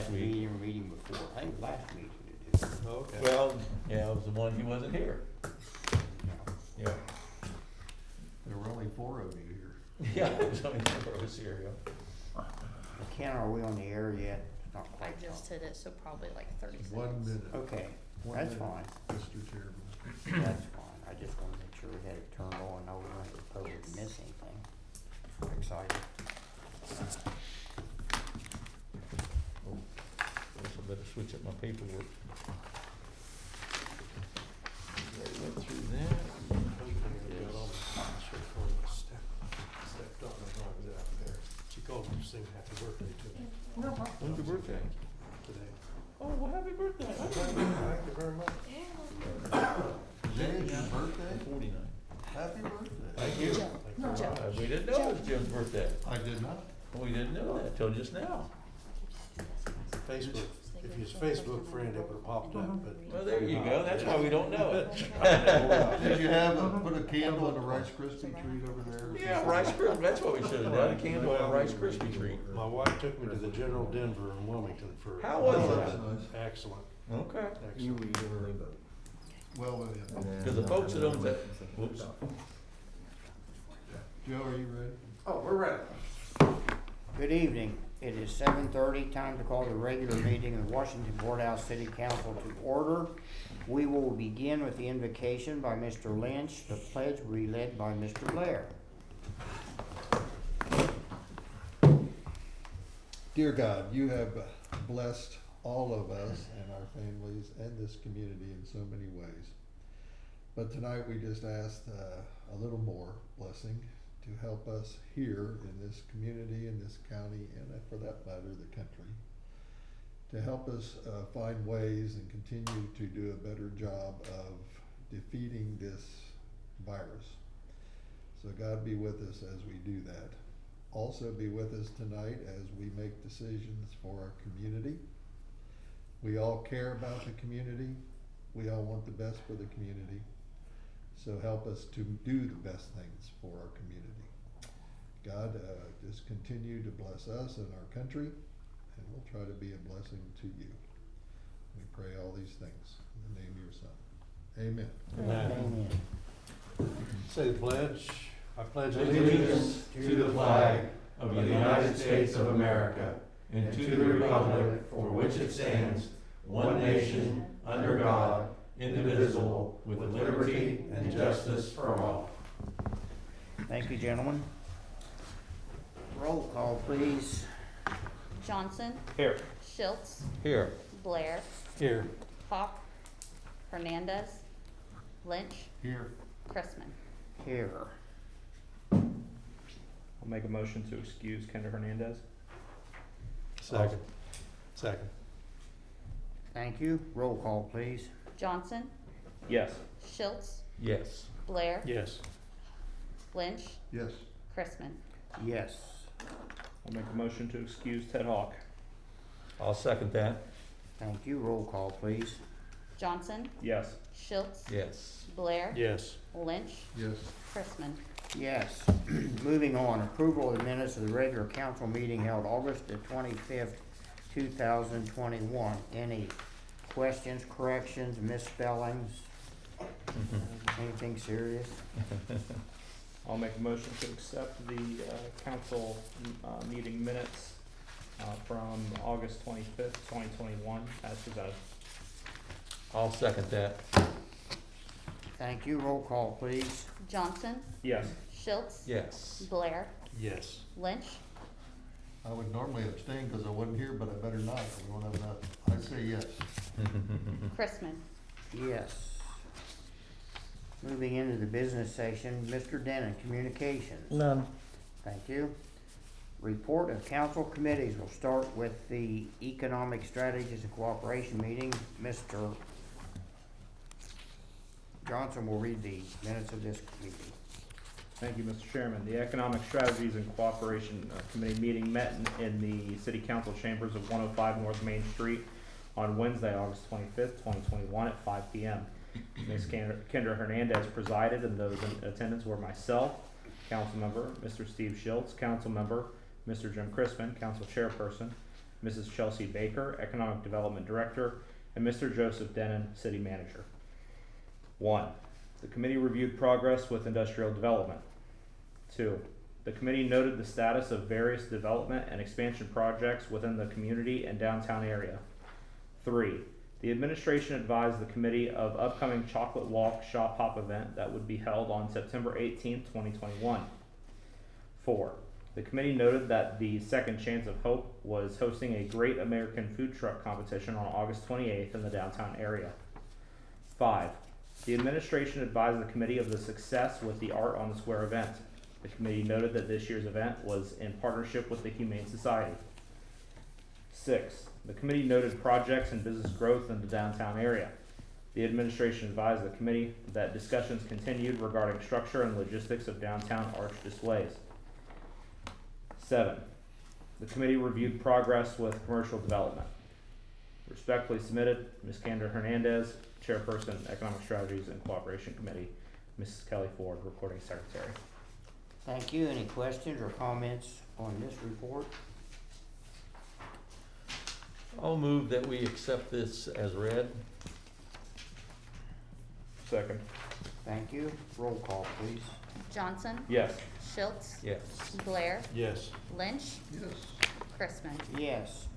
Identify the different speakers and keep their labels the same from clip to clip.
Speaker 1: last week.
Speaker 2: Meeting or meeting before, I think last meeting you did.
Speaker 3: Oh, okay.
Speaker 1: Well, yeah, it was the one he wasn't here. Yeah.
Speaker 4: There were only 4 of you here.
Speaker 1: Yeah, it was only 4 of us here, yeah.
Speaker 2: Ken, are we on the air yet? Not
Speaker 5: I
Speaker 2: quite.
Speaker 5: just hit it, so probably like 30 seconds.
Speaker 4: 1 minute.
Speaker 2: Okay,
Speaker 4: 1
Speaker 2: that's
Speaker 4: minute,
Speaker 2: fine.
Speaker 4: Mr. Chairman.
Speaker 2: That's fine. I just wanted to make sure we had it turned on. I wasn't supposed to miss anything. I'm excited.
Speaker 1: Oh, guess I better switch up my paperwork. Already went through that.
Speaker 3: Stepped on it while I was out there. She called me to sing happy birthday to me
Speaker 1: When's your birthday?
Speaker 3: today.
Speaker 1: Oh, well, happy birthday.
Speaker 3: Thank you very much.
Speaker 4: Today is your birthday?
Speaker 1: 49.
Speaker 4: Happy birthday.
Speaker 1: Thank you. We didn't know it was Jim's birthday.
Speaker 4: I did not.
Speaker 1: We didn't know that till just now.
Speaker 3: Facebook, if he's a Facebook friend, it would have popped up, but.
Speaker 1: Well, there you go. That's why we don't know it.
Speaker 4: Did you have put a candle in a Rice Krispie treat over there?
Speaker 1: Yeah, Rice Krispie, that's what we should have done, a candle and a Rice Krispie treat.
Speaker 3: My wife took me to the General Denver in Wilmington for.
Speaker 1: How was
Speaker 4: Oh,
Speaker 1: it?
Speaker 4: that's nice.
Speaker 3: Excellent,
Speaker 1: Okay.
Speaker 3: excellent.
Speaker 4: Well,
Speaker 1: Because the folks that own that, whoops,
Speaker 4: Joe, are you ready?
Speaker 2: Oh, we're ready. Good evening. It is 7:30, time to call the regular meeting of the Washington Courthouse City Council to order. We will begin with the invocation by Mr. Lynch. The pledge will be led by Mr. Blair.
Speaker 4: Dear God, you have blessed all of us and our families and this community in so many ways. But tonight we just asked a little more blessing to help us here in this community, in this county, and for that matter, the country, to help us find ways and continue to do a better job of defeating this virus. So God be with us as we do that. Also be with us tonight as we make decisions for our community. We all care about the community. We all want the best for the community. So help us to do the best things for our community. God, just continue to bless us and our country, and we'll try to be a blessing to you. We pray all these things in the name of your Son. Amen.
Speaker 2: Amen.
Speaker 3: Say the pledge. I pledge
Speaker 6: Allegiance to the flag of the United States of America and to the republic for which it stands, one nation, under God, indivisible, with liberty and justice for all.
Speaker 2: Thank you, gentlemen. Roll call, please.
Speaker 5: Johnson,
Speaker 1: here.
Speaker 5: Schultz,
Speaker 1: Here.
Speaker 5: Blair,
Speaker 3: Here.
Speaker 5: Hawk, Hernandez, Lynch,
Speaker 4: Here.
Speaker 5: Chrisman.
Speaker 2: Here.
Speaker 7: I'll make a motion to excuse Kendra Hernandez.
Speaker 3: Second. Second.
Speaker 2: Thank you. Roll call, please.
Speaker 5: Johnson,
Speaker 7: Yes.
Speaker 5: Schultz,
Speaker 1: Yes.
Speaker 5: Blair,
Speaker 3: Yes.
Speaker 5: Lynch,
Speaker 4: Yes.
Speaker 5: Chrisman.
Speaker 2: Yes.
Speaker 7: I'll make a motion to excuse Ted Hawk.
Speaker 1: I'll second that.
Speaker 2: Thank you. Roll call, please.
Speaker 5: Johnson,
Speaker 7: Yes.
Speaker 5: Schultz,
Speaker 1: Yes.
Speaker 5: Blair,
Speaker 3: Yes.
Speaker 5: Lynch,
Speaker 4: Yes.
Speaker 5: Chrisman.
Speaker 2: Yes. Moving on, approval of the minutes of the regular council meeting held August the 25th, 2021. Any questions, corrections, misspellings? Anything serious?
Speaker 7: I'll make a motion to accept the council meeting minutes from August 25th, 2021 as presented.
Speaker 1: I'll second that.
Speaker 2: Thank you. Roll call, please.
Speaker 5: Johnson,
Speaker 7: Yes.
Speaker 5: Schultz,
Speaker 1: Yes.
Speaker 5: Blair,
Speaker 3: Yes.
Speaker 5: Lynch,
Speaker 4: I would normally abstain because I wasn't here, but I better not. We won't have enough. I say yes.
Speaker 5: Chrisman.
Speaker 2: Yes. Moving into the business section, Mr. Denon, communications.
Speaker 1: None.
Speaker 2: Thank you. Report of council committees. We'll start with the Economic Strategies and Cooperation meeting. Mr. Johnson will read the minutes of this meeting.
Speaker 7: Thank you, Mr. Chairman. The Economic Strategies and Cooperation Committee meeting met in the City Council chambers of 105 North Main Street on Wednesday, August 25th, 2021 at 5 p.m. Ms. Kendra Hernandez presided, and those in attendance were myself, Council Member Mr. Steve Schultz, Council Member Mr. Jim Chrisman, Council Chairperson, Mrs. Chelsea Baker, Economic Development Director, and Mr. Joseph Denon, City Manager. 1. The committee reviewed progress with industrial development. 2. The committee noted the status of various development and expansion projects within the community and downtown area. 3. The administration advised the committee of upcoming Chocolate Walk Shop Hop event that would be held on September 18, 2021. 4. The committee noted that the Second Chance of Hope was hosting a Great American Food Truck Competition on August 28th in the downtown area. 5. The administration advised the committee of the success with the Art on the Square event. The committee noted that this year's event was in partnership with the Humane Society. 6. The committee noted projects and business growth in the downtown area. The administration advised the committee that discussions continued regarding structure and logistics of downtown arch displays. 7. The committee reviewed progress with commercial development. Respectfully submitted, Ms. Candor Hernandez, Chairperson, Economic Strategies and Cooperation Committee, Mrs. Kelly Ford, Recording Secretary.
Speaker 2: Thank you. Any questions or comments on this report?
Speaker 1: I'll move that we accept this as read.
Speaker 7: Second.
Speaker 2: Thank you. Roll call, please.
Speaker 5: Johnson,
Speaker 7: Yes.
Speaker 5: Schultz,
Speaker 1: Yes.
Speaker 5: Blair,
Speaker 3: Yes.
Speaker 5: Lynch,
Speaker 4: Yes.
Speaker 5: Chrisman.
Speaker 2: Yes.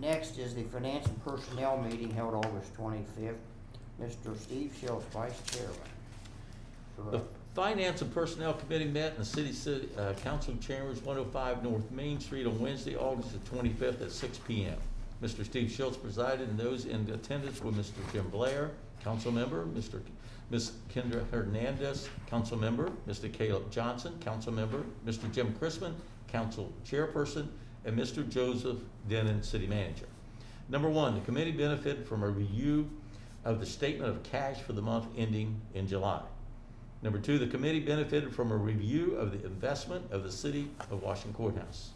Speaker 2: Next is the Finance and Personnel meeting held August 25th. Mr. Steve Schultz, Vice Chairman.
Speaker 1: The Finance and Personnel Committee met in the City Council Chambers, 105 North Main Street on Wednesday, August the 25th at 6 p.m. Mr. Steve Schultz presided, and those in attendance were Mr. Jim Blair, Council Member, Ms. Kendra Hernandez, Council Member, Mr. Caleb Johnson, Council Member, Mr. Jim Chrisman, Council Chairperson, and Mr. Joseph Denon, City Manager. Number 1, the committee benefited from a review of the statement of cash for the month ending in July. Number 2, the committee benefited from a review of the investment of the City of Washington Courthouse.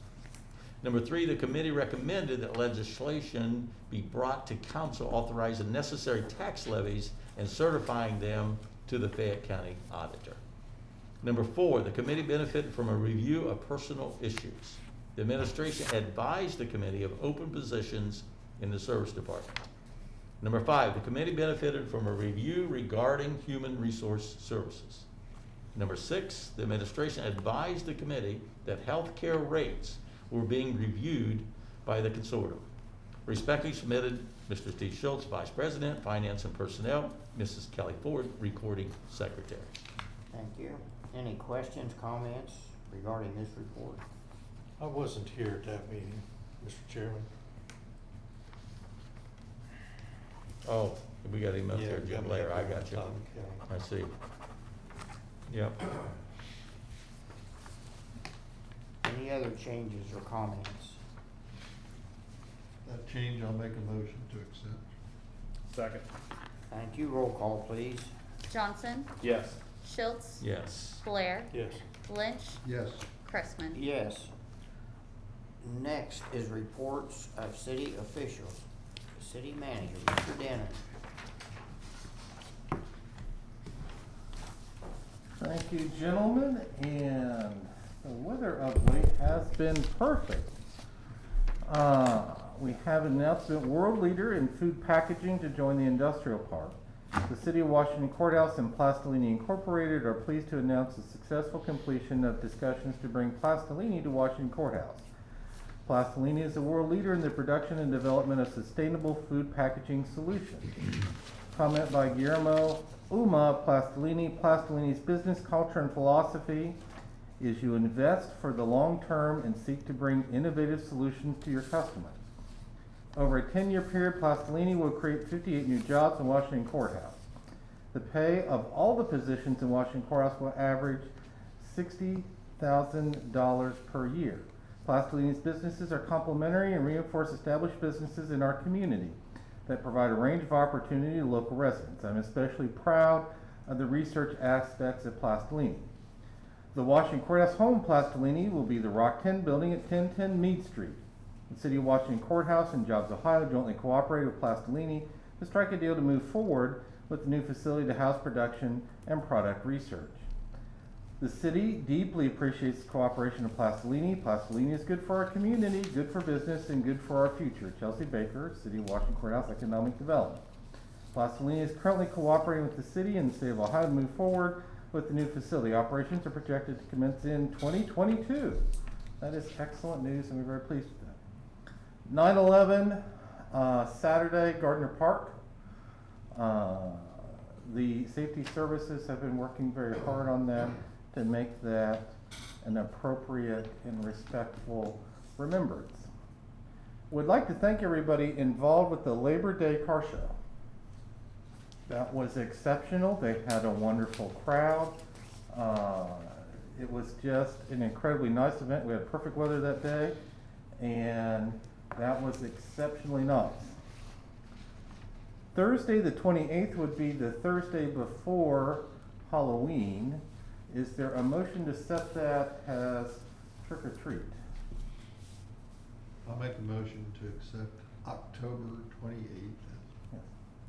Speaker 1: Number 3, the committee recommended that legislation be brought to council authorizing necessary tax levies and certifying them to the Fayette County Auditor. Number 4, the committee benefited from a review of personal issues. The administration advised the committee of open positions in the service department. Number 5, the committee benefited from a review regarding human resource services. Number 6, the administration advised the committee that health care rates were being reviewed by the consortium. Respectfully submitted, Mr. Steve Schultz, Vice President, Finance and Personnel, Mrs. Kelly Ford, Recording Secretary.
Speaker 2: Thank you. Any questions, comments regarding this report?
Speaker 3: I wasn't here at that meeting, Mr. Chairman.
Speaker 1: Oh, we got him up there,
Speaker 3: Yeah,
Speaker 1: Jim Blair, I got you.
Speaker 3: Tom Kelly.
Speaker 1: I see. Yep.
Speaker 2: Any other changes or comments?
Speaker 4: That change, I'll make a motion to accept.
Speaker 7: Second.
Speaker 2: Thank you. Roll call, please.
Speaker 5: Johnson,
Speaker 7: Yes.
Speaker 5: Schultz,
Speaker 1: Yes.
Speaker 5: Blair,
Speaker 3: Yes.
Speaker 5: Lynch,
Speaker 4: Yes.
Speaker 5: Chrisman.
Speaker 2: Yes. Next is reports of city officials. The City Manager, Mr. Denon.
Speaker 8: Thank you, gentlemen, and the weather of late has been perfect. We have an announcement, world leader in food packaging to join the industrial park. The City of Washington Courthouse and Plastilini Incorporated are pleased to announce the successful completion of discussions to bring Plastilini to Washington Courthouse. Plastilini is a world leader in the production and development of sustainable food packaging solutions. Comment by Guillermo Uma Plastilini. Plastilini's business culture and philosophy is you invest for the long term and seek to bring innovative solutions to your customers. Over a 10-year period, Plastilini will create 58 new jobs in Washington Courthouse. The pay of all the positions in Washington Courthouse will average $60,000 per year. Plastilini's businesses are complementary and reinforce established businesses in our community that provide a range of opportunity to local residents. I'm especially proud of the research aspects of Plastilini. The Washington Courthouse home Plastilini will be the Rock 10 building at 1010 Meade Street. The City of Washington Courthouse and Jobs Ohio jointly cooperated with Plastilini to strike a deal to move forward with the new facility to house production and product research. The city deeply appreciates the cooperation of Plastilini. Plastilini is good for our community, good for business, and good for our future. Chelsea Baker, City of Washington Courthouse Economic Development. Plastilini is currently cooperating with the city and the state of Ohio to move forward with the new facility. Operations are projected to commence in 2022. That is excellent news, and we're very pleased with that. 9/11, Saturday, Gardner Park. The safety services have been working very hard on that to make that an appropriate and respectful remembrance. Would like to thank everybody involved with the Labor Day car show. That was exceptional. They had a wonderful crowd. It was just an incredibly nice event. We had perfect weather that day, and that was exceptionally nice. Thursday, the 28th, would be the Thursday before Halloween. Is there a motion to set that as trick or treat?
Speaker 4: I'll make a motion to accept October 28th,
Speaker 8: Yes.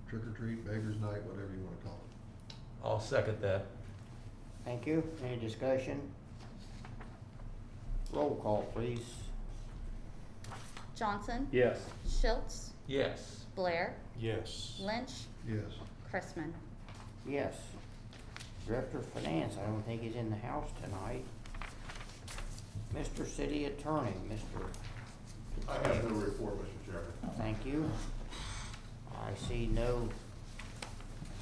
Speaker 4: trick or treat, beggars night, whatever you wanna call it.
Speaker 1: I'll second that.
Speaker 2: Thank you. Any discussion? Roll call, please.
Speaker 5: Johnson,
Speaker 7: Yes.
Speaker 5: Schultz,
Speaker 1: Yes.
Speaker 5: Blair,
Speaker 3: Yes.
Speaker 5: Lynch,
Speaker 4: Yes.
Speaker 5: Chrisman.
Speaker 2: Yes. Director of Finance, I don't think he's in the house tonight. Mr. City Attorney, Mr.
Speaker 6: I have no report, Mr. Chairman.
Speaker 2: Thank you. I see no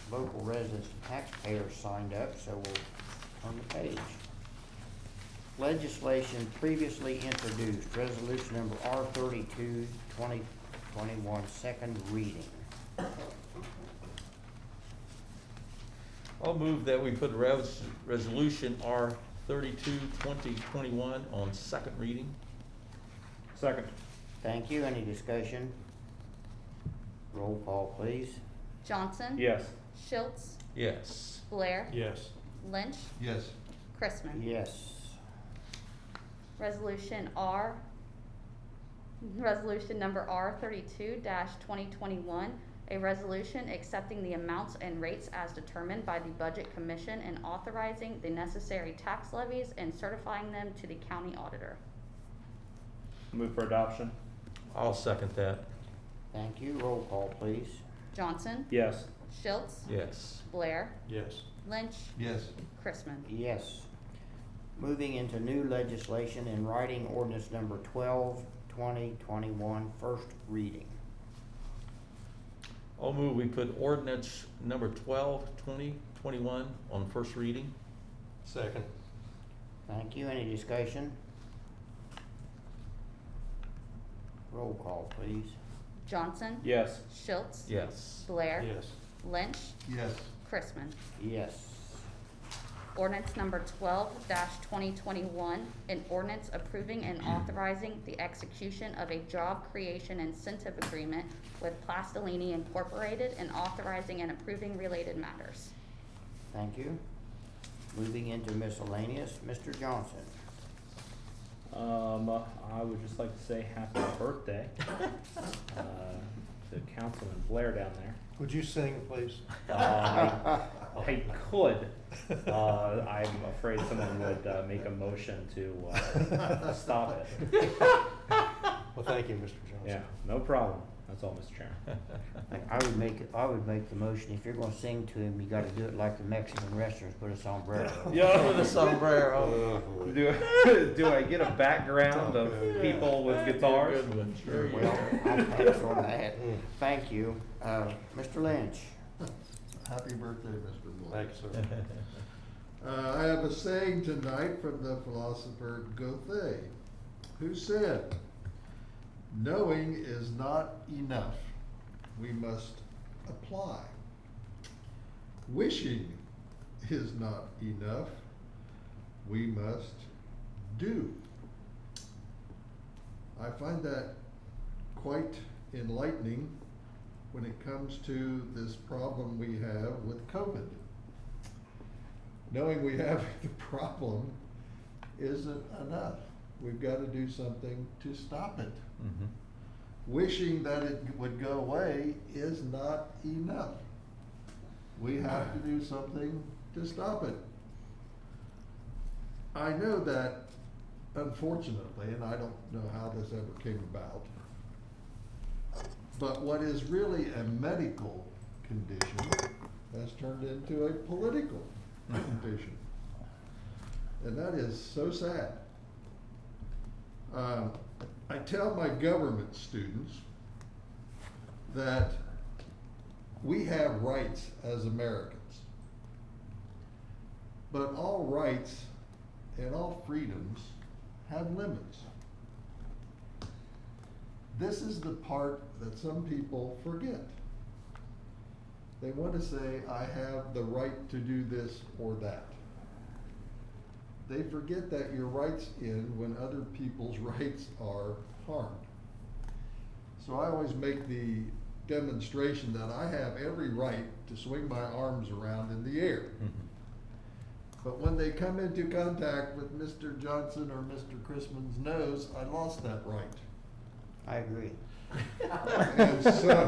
Speaker 2: local residents and taxpayers signed up, so we'll turn the page. Legislation previously introduced, resolution number R32, 2021, second reading.
Speaker 1: I'll move that we put resolution R32, 2021 on second reading.
Speaker 7: Second.
Speaker 2: Thank you. Any discussion? Roll call, please.
Speaker 5: Johnson,
Speaker 7: Yes.
Speaker 5: Schultz,
Speaker 1: Yes.
Speaker 5: Blair,
Speaker 3: Yes.
Speaker 5: Lynch,
Speaker 4: Yes.
Speaker 5: Chrisman.
Speaker 2: Yes.
Speaker 5: Resolution number R32 2021, a resolution accepting the amounts and rates as determined by the Budget Commission and authorizing the necessary tax levies and certifying them to the county auditor.
Speaker 7: Move for adoption.
Speaker 1: I'll second that.
Speaker 2: Thank you. Roll call, please.
Speaker 5: Johnson,
Speaker 7: Yes.
Speaker 5: Schultz,
Speaker 1: Yes.
Speaker 5: Blair,
Speaker 3: Yes.
Speaker 5: Lynch,
Speaker 4: Yes.
Speaker 5: Chrisman.
Speaker 2: Yes. Moving into new legislation in writing, ordinance number 12, 2021, first reading.
Speaker 1: I'll move we put ordinance number 12, 2021 on first reading.
Speaker 3: Second.
Speaker 2: Thank you. Any discussion? Roll call, please.
Speaker 5: Johnson,
Speaker 7: Yes.
Speaker 5: Schultz,
Speaker 1: Yes.
Speaker 5: Blair,
Speaker 3: Yes.
Speaker 5: Lynch,
Speaker 4: Yes.
Speaker 5: Chrisman.
Speaker 2: Yes.
Speaker 5: Ordinance number 12-2021, an ordinance approving and authorizing the execution of a job creation incentive agreement with Plastilini Incorporated and authorizing and approving related matters.
Speaker 2: Thank you. Moving into miscellaneous, Mr. Johnson.
Speaker 7: I would just like to say happy birthday to Councilman Blair down there.
Speaker 3: Would you sing, please?
Speaker 7: I could. I'm afraid someone would make a motion to stop it.
Speaker 3: Well, thank you, Mr. Johnson.
Speaker 7: Yeah, no problem. That's all, Mr. Chairman.
Speaker 2: I would make the motion, if you're gonna sing to him, you gotta do it like the Mexican restaurants, put a sombrero.
Speaker 1: Yeah, with a sombrero.
Speaker 7: Do I get a background of people with guitars?
Speaker 1: Good one, sure you
Speaker 2: Well,
Speaker 1: do.
Speaker 2: I'll pass on that. Thank you. Mr. Lynch.
Speaker 4: Happy birthday, Mr. Blair.
Speaker 3: Thank you, sir.
Speaker 4: I have a saying tonight from the philosopher Goethe, who said, "Knowing is not enough. We must apply. Wishing is not enough. We must do." I find that quite enlightening when it comes to this problem we have with COVID. Knowing we have the problem isn't enough. We've got to do something to stop it.
Speaker 1: Mhm.
Speaker 4: Wishing that it would go away is not enough. We have to do something to stop it. I know that unfortunately, and I don't know how this ever came about, but what is really a medical condition has turned into a political condition. And that is so sad. I tell my government students that we have rights as Americans, but all rights and all freedoms have limits. This is the part that some people forget. They want to say, I have the right to do this or that. They forget that your rights end when other people's rights are harmed. So I always make the demonstration that I have every right to swing my arms around in the air. But when they come into contact with Mr. Johnson or Mr. Chrisman's nose, I lost that right.
Speaker 2: I agree.
Speaker 4: And so,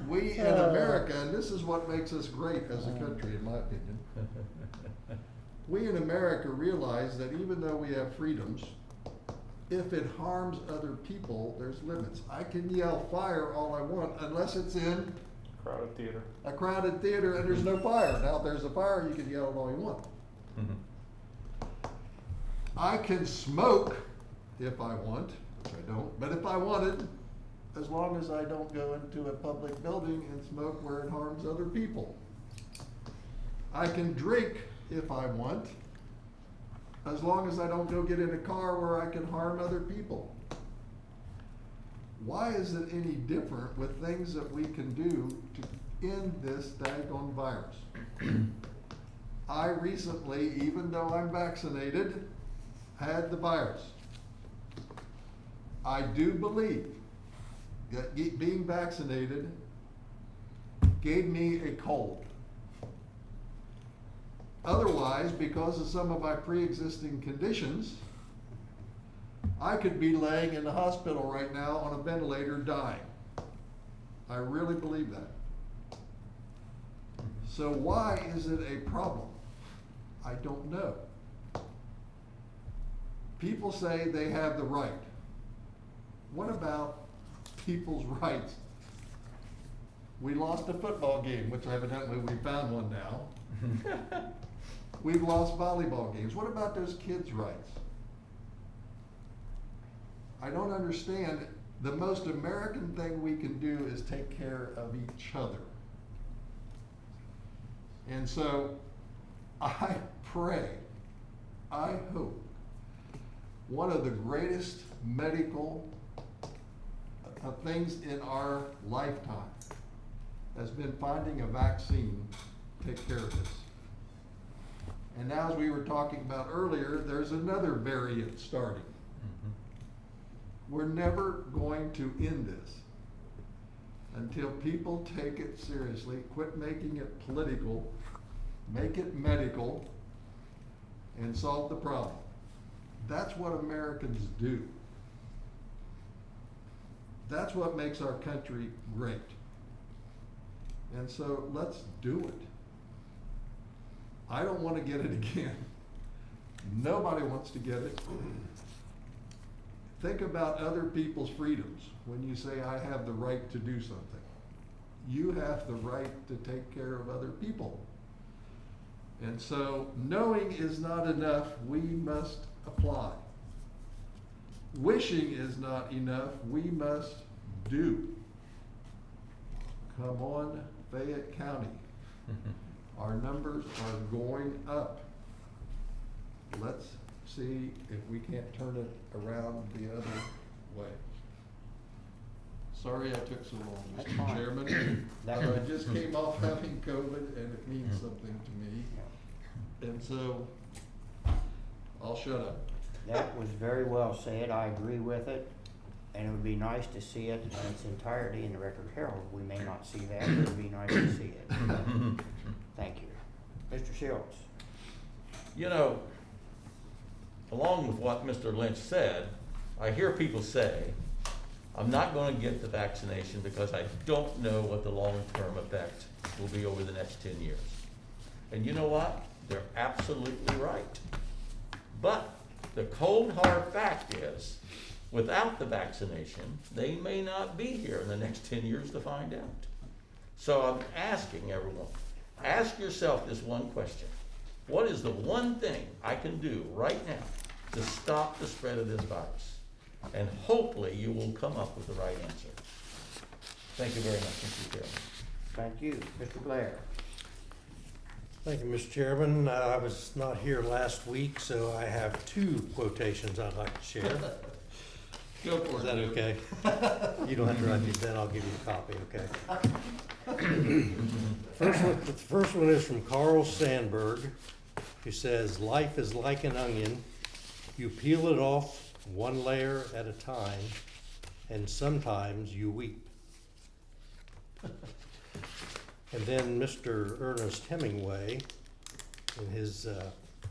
Speaker 4: we in America, and this is what makes us great as a country, in my opinion, we in America realize that even though we have freedoms, if it harms other people, there's limits. I can yell fire all I want unless it's in
Speaker 7: Crowded theater.
Speaker 4: a crowded theater and there's no fire. Now, if there's a fire, you can yell it all you want. I can smoke if I want, which I don't, but if I wanted, as long as I don't go into a public building and smoke where it harms other people. I can drink if I want, as long as I don't go get in a car where I can harm other people. Why is it any different with things that we can do to end this daggone virus? I recently, even though I'm vaccinated, had the virus. I do believe that being vaccinated gave me a cold. Otherwise, because of some of my pre-existing conditions, I could be laying in the hospital right now on a ventilator dying. I really believe that. So why is it a problem? I don't know. People say they have the right. What about people's rights? We lost a football game, which evidently we found one now. We've lost volleyball games. What about those kids' rights? I don't understand. The most American thing we can do is take care of each other. And so I pray, I hope, one of the greatest medical things in our lifetime has been finding a vaccine to take care of this. And now, as we were talking about earlier, there's another variant starting. We're never going to end this until people take it seriously, quit making it political, make it medical, and solve the problem. That's what Americans do. That's what makes our country great. And so let's do it. I don't want to get it again. Nobody wants to get it. Think about other people's freedoms when you say, I have the right to do something. You have the right to take care of other people. And so knowing is not enough. We must apply. Wishing is not enough. We must do. Come on, Fayette County. Our numbers are going up. Let's see if we can't turn it around the other way. Sorry I took so long,
Speaker 2: That's
Speaker 4: Mr.
Speaker 2: fine.
Speaker 4: Chairman.
Speaker 2: That
Speaker 4: I
Speaker 2: was-
Speaker 4: just came off having COVID and it means something to me. And so, I'll shut up.
Speaker 2: That was very well said. I agree with it. And it would be nice to see it in its entirety in the Record Herald. We may not see that, but it would be nice to see it. Thank you. Mr. Schultz.
Speaker 1: You know, along with what Mr. Lynch said, I hear people say, I'm not going to get the vaccination because I don't know what the long-term effect will be over the next 10 years. And you know what? They're absolutely right. But the cold hard fact is, without the vaccination, they may not be here in the next 10 years to find out. So I'm asking everyone, ask yourself this one question. What is the one thing I can do right now to stop the spread of this virus? And hopefully you will come up with the right answer. Thank you very much, Mr. Chairman.
Speaker 2: Thank you. Mr. Blair?
Speaker 3: Thank you, Mr. Chairman. I was not here last week, so I have two quotations I'd like to share.
Speaker 1: Go for
Speaker 3: Is
Speaker 1: it.
Speaker 3: that okay? You don't have to write these down, I'll give you a copy, okay? The first one is from Carl Sandburg, who says, "Life is like an onion. You peel it off one layer at a time, and sometimes you weep." And then Mr. Ernest Hemingway, in his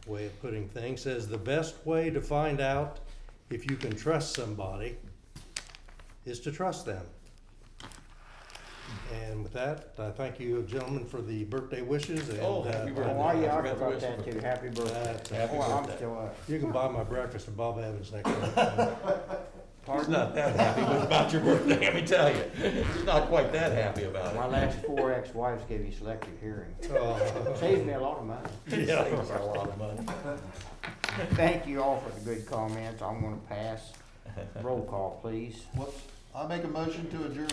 Speaker 3: way of putting things, says, "The best way to find out if you can trust somebody is to trust them." And with that, I thank you, gentlemen, for the birthday wishes. And,
Speaker 1: Oh, happy birthday.
Speaker 2: Oh, yeah, I
Speaker 1: forgot to
Speaker 2: forgot
Speaker 1: wish
Speaker 2: that
Speaker 1: you.
Speaker 2: too. Happy birthday.
Speaker 1: Happy
Speaker 2: Oh, I'm
Speaker 1: birthday.
Speaker 2: still up.
Speaker 3: You can buy my breakfast at Bob Evans next week.
Speaker 1: He's
Speaker 2: Pardon?
Speaker 1: not that happy about your birthday, let me tell you. He's not quite that happy about it.
Speaker 2: My last 4 ex-wives gave you selective hearing.
Speaker 3: Oh,
Speaker 2: Saves me a lot of money.
Speaker 3: yeah.
Speaker 1: Saves a lot of money.
Speaker 2: Thank you all for the good comments. I'm gonna pass. Roll call, please.
Speaker 4: Whoops, I make a motion to adjourn.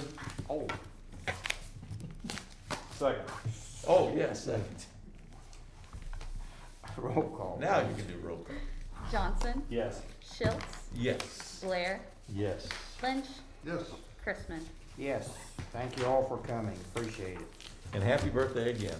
Speaker 2: Oh,
Speaker 7: Second.
Speaker 1: Oh, yes.
Speaker 2: roll call.
Speaker 1: Now you can do roll call.
Speaker 5: Johnson,
Speaker 7: Yes.
Speaker 5: Schultz,
Speaker 1: Yes.
Speaker 5: Blair,
Speaker 3: Yes.
Speaker 5: Lynch,
Speaker 4: Yes.
Speaker 5: Chrisman.
Speaker 2: Yes, thank you all for coming. Appreciate it.
Speaker 1: And happy birthday again.